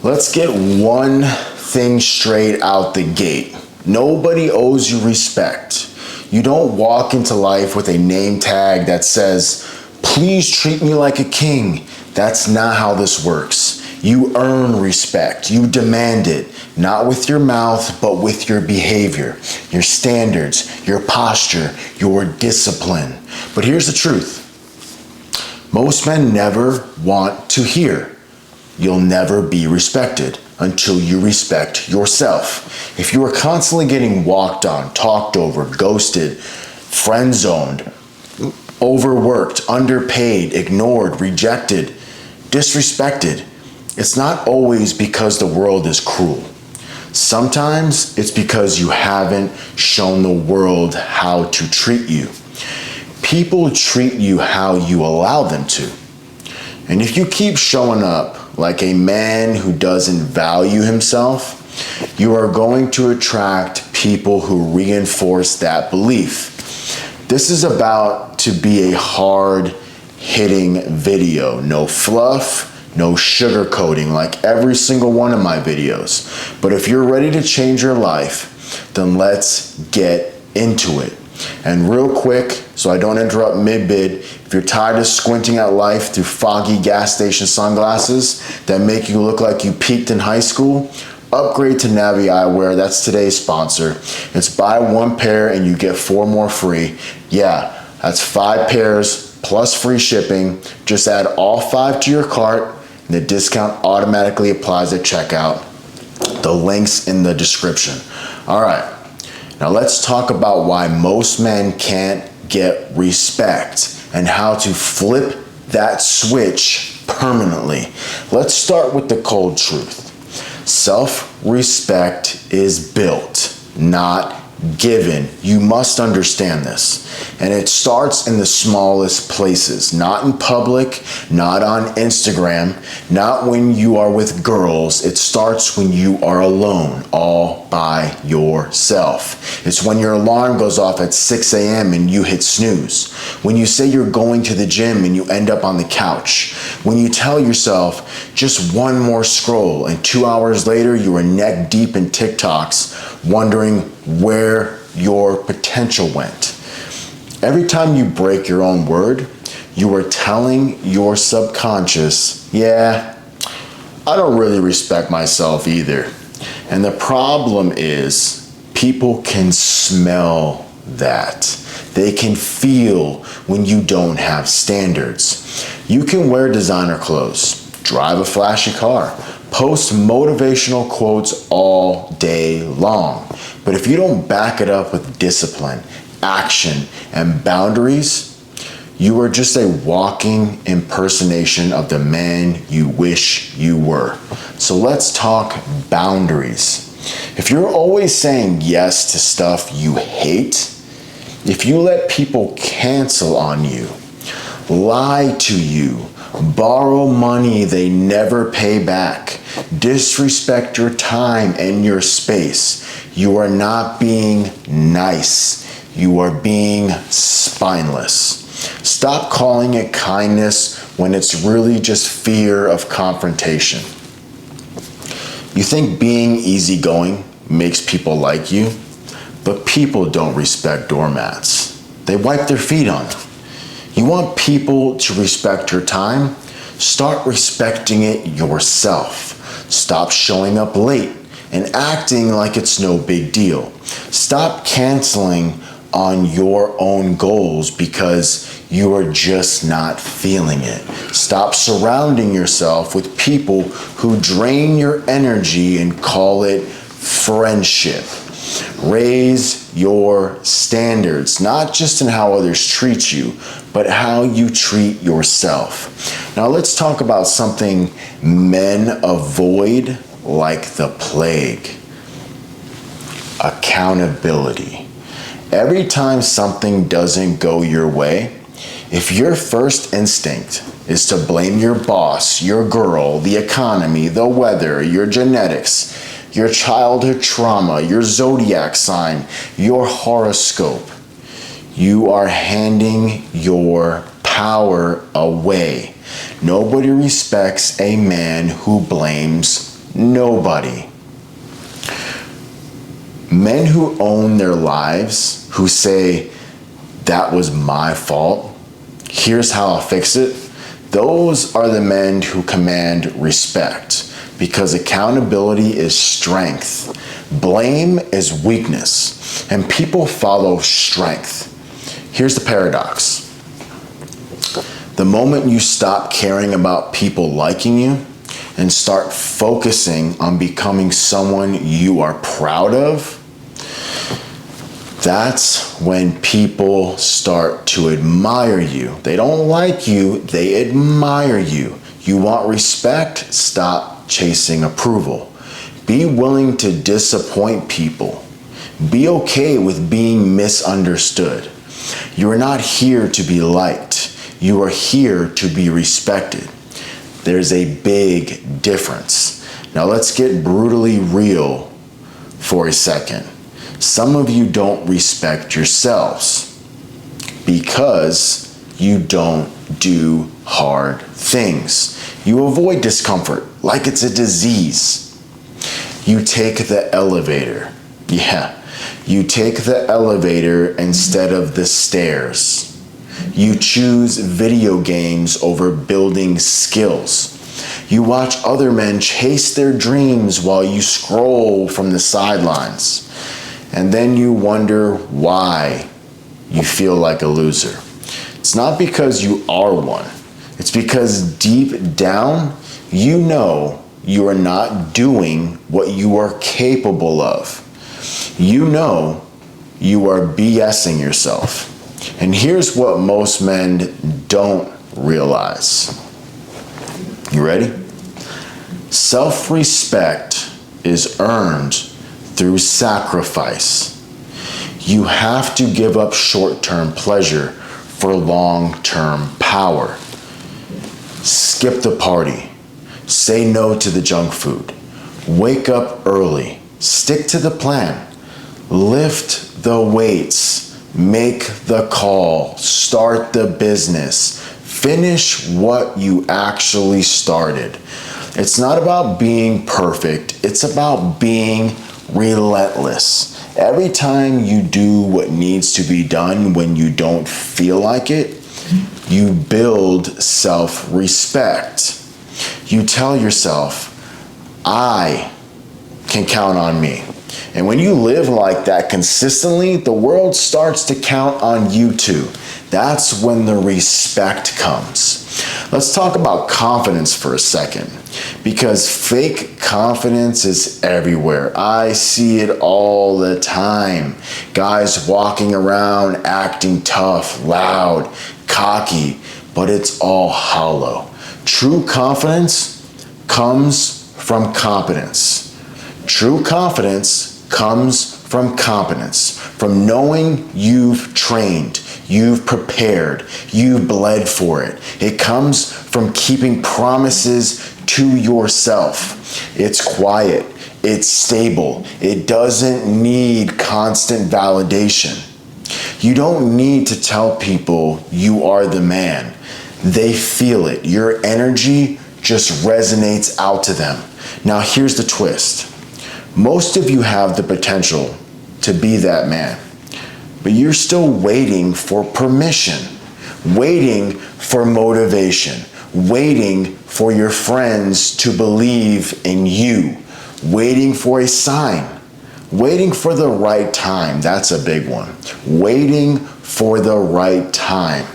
Let's get one thing straight out the gate. Nobody owes you respect. You don't walk into life with a name tag that says, "Please treat me like a king." That's not how this works. You earn respect. You demand it, not with your mouth, but with your behavior, your standards, your posture, your discipline. But here's the truth. Most men never want to hear, "You'll never be respected," until you respect yourself. If you are constantly getting walked on, talked over, ghosted, friend zoned, overworked, underpaid, ignored, rejected, disrespected, it's not always because the world is cruel. Sometimes it's because you haven't shown the world how to treat you. People treat you how you allow them to. And if you keep showing up like a man who doesn't value himself, you are going to attract people who reinforce that belief. This is about to be a hard-hitting video. No fluff, no sugarcoating like every single one of my videos. But if you're ready to change your life, then let's get into it. And real quick, so I don't interrupt mid-bid, if you're tired of squinting at life through foggy gas station sunglasses that make you look like you peaked in high school, upgrade to Navi Eyewear. That's today's sponsor. It's buy one pair and you get 4 more free. Yeah, that's 5 pairs plus free shipping. Just add all 5 to your cart and the discount automatically applies at checkout. The link's in the description. All right. Now let's talk about why most men can't get respect and how to flip that switch permanently. Let's start with the cold truth. Self-respect is built, not given. You must understand this. And it starts in the smallest places, not in public, not on Instagram, not when you are with girls. It starts when you are alone, all by yourself. It's when your alarm goes off at 6 a.m. and you hit snooze. When you say you're going to the gym and you end up on the couch. When you tell yourself just one more scroll and 2 hours later you are neck deep in TikToks wondering where your potential went. Every time you break your own word, you are telling your subconscious, yeah, I don't really respect myself either. And the problem is people can smell that. They can feel when you don't have standards. You can wear designer clothes, drive a flashy car, post motivational quotes all day long. But if you don't back it up with discipline, action, and boundaries, you are just a walking impersonation of the man you wish you were. So let's talk boundaries. If you're always saying yes to stuff you hate, if you let people cancel on you, lie to you, borrow money they never pay back, disrespect your time and your space, you are not being nice. You are being spineless. Stop calling it kindness when it's really just fear of confrontation. You think being easygoing makes people like you, but people don't respect doormats. They wipe their feet on them. You want people to respect your time? Start respecting it yourself. Stop showing up late and acting like it's no big deal. Stop canceling on your own goals because you are just not feeling it. Stop surrounding yourself with people who drain your energy and call it friendship. Raise your standards, not just in how others treat you, but how you treat yourself. Now let's talk about something men avoid like the plague. Accountability. Every time something doesn't go your way, if your first instinct is to blame your boss, your girl, the economy, the weather, your genetics, your childhood trauma, your zodiac sign, your horoscope, you are handing your power away. Nobody respects a man who blames Nobody. Men who own their lives, who say, that was my fault, here's how I'll fix it, those are the men who command respect, because accountability is strength. Blame is weakness, and people follow strength. Here's the paradox. The moment you stop caring about people liking you and start focusing on becoming someone you are proud of, that's when people start to admire you. They don't like you, they admire you. You want respect? Stop chasing approval. Be willing to disappoint people. Be okay with being misunderstood. You are not here to be liked. You are here to be respected. There's a big difference. Now let's get brutally real for a second. Some of you don't respect yourselves because you don't do hard things. You avoid discomfort like it's a disease. You take the elevator. Yeah, you take the elevator instead of the stairs. You choose video games over building skills. You watch other men chase their dreams while you scroll from the sidelines. And then you wonder why you feel like a loser. It's not because you are one. It's because deep down, you know you are not doing what you are capable of. You know you are BSing yourself. And here's what most men don't realize. You ready? Self-respect is earned through sacrifice. You have to give up short-term pleasure for long-term power. Skip the party. Say no to the junk food. Wake up early. Stick to the plan. Lift the weights. Make the call. Start the business. Finish what you actually started. It's not about being perfect. It's about being relentless. Every time you do what needs to be done when you don't feel like it, you build self-respect. You tell yourself, I can count on me. And when you live like that consistently, the world starts to count on you too. That's when the respect comes. Let's talk about confidence for a second, because fake confidence is everywhere. I see it all the time. Guys walking around acting tough, loud, cocky, but it's all hollow. True confidence comes from competence. True confidence comes from competence, from knowing you've trained, you've prepared, you've bled for it. It comes from keeping promises to yourself. It's quiet, it's stable, it doesn't need constant validation. You don't need to tell people you are the man. They feel it. Your energy just resonates out to them. Now here's the twist. Most of you have the potential to be that man, but you're still waiting for permission, waiting for motivation, waiting for your friends to believe in you, waiting for a sign, waiting for the right time. That's a big one. Waiting for the right time.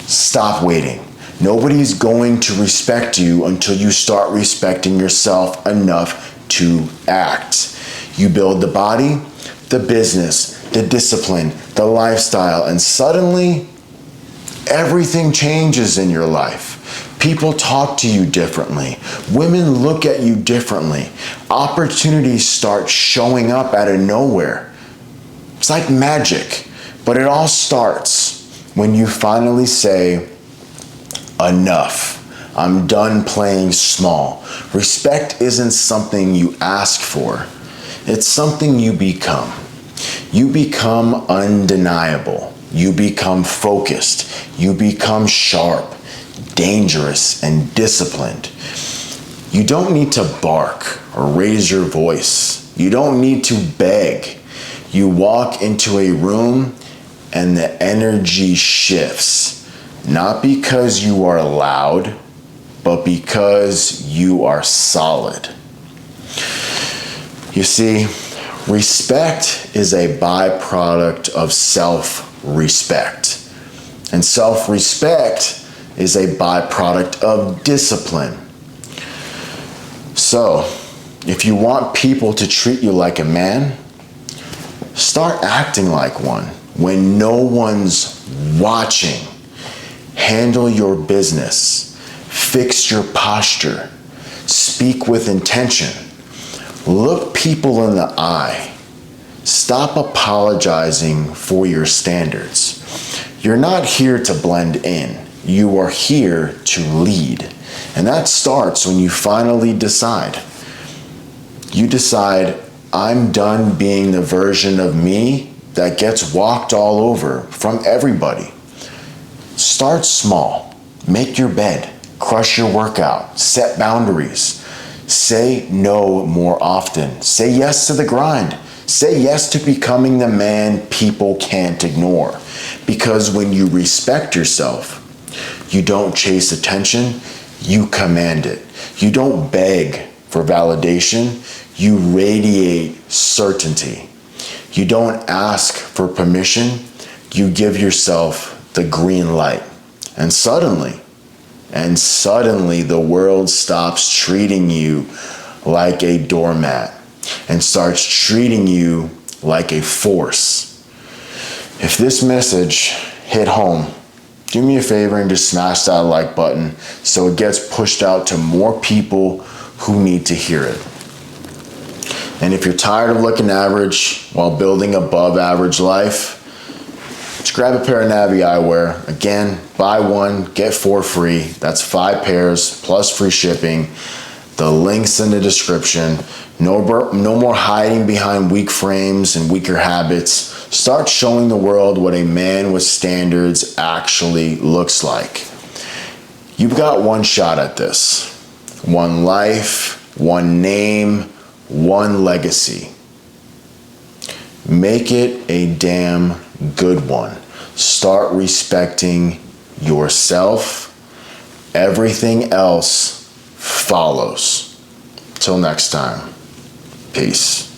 Stop waiting. Nobody's going to respect you until you start respecting yourself enough to act. You build the body, the business, the discipline, the lifestyle, and suddenly everything changes in your life. People talk to you differently. Women look at you differently. Opportunities start showing up out of nowhere. It's like magic, but it all starts when you finally say, enough. I'm done playing small. Respect isn't something you ask for. It's something you become. You become undeniable. You become focused. You become sharp, dangerous, and disciplined. You don't need to bark or raise your voice. You don't need to beg. You walk into a room and the energy shifts, not because you are loud, but because you are solid. You see, respect is a byproduct of self-respect. And self-respect is a byproduct of discipline. So, if you want people to treat you like a man, start acting like one when no one's watching. Handle your business. Fix your posture. Speak with intention. Look people in the eye. Stop apologizing for your standards. You're not here to blend in. You are here to lead. And that starts when you finally decide. You decide, I'm done being the version of me that gets walked all over from everybody. Start small. Make your bed. Crush your workout. Set boundaries. Say no more often. Say yes to the grind. Say yes to becoming the man people can't ignore. Because when you respect yourself, you don't chase attention, you command it. You don't beg for validation, you radiate certainty. You don't ask for permission, you give yourself the green light. And suddenly the world stops treating you like a doormat and starts treating you like a force. If this message hit home, do me a favor and just smash that like button so it gets pushed out to more people who need to hear it. And if you're tired of looking average while building above average life, just grab a pair of Navi Eyewear. Again, buy one, get 4 free. That's 5 pairs plus free shipping. The link's in the description. No more hiding behind weak frames and weaker habits. Start showing the world what a man with standards actually looks like. You've got one shot at this. One life, one name, one legacy. Make it a damn good one. Start respecting yourself. Everything else follows. Till next time. Peace.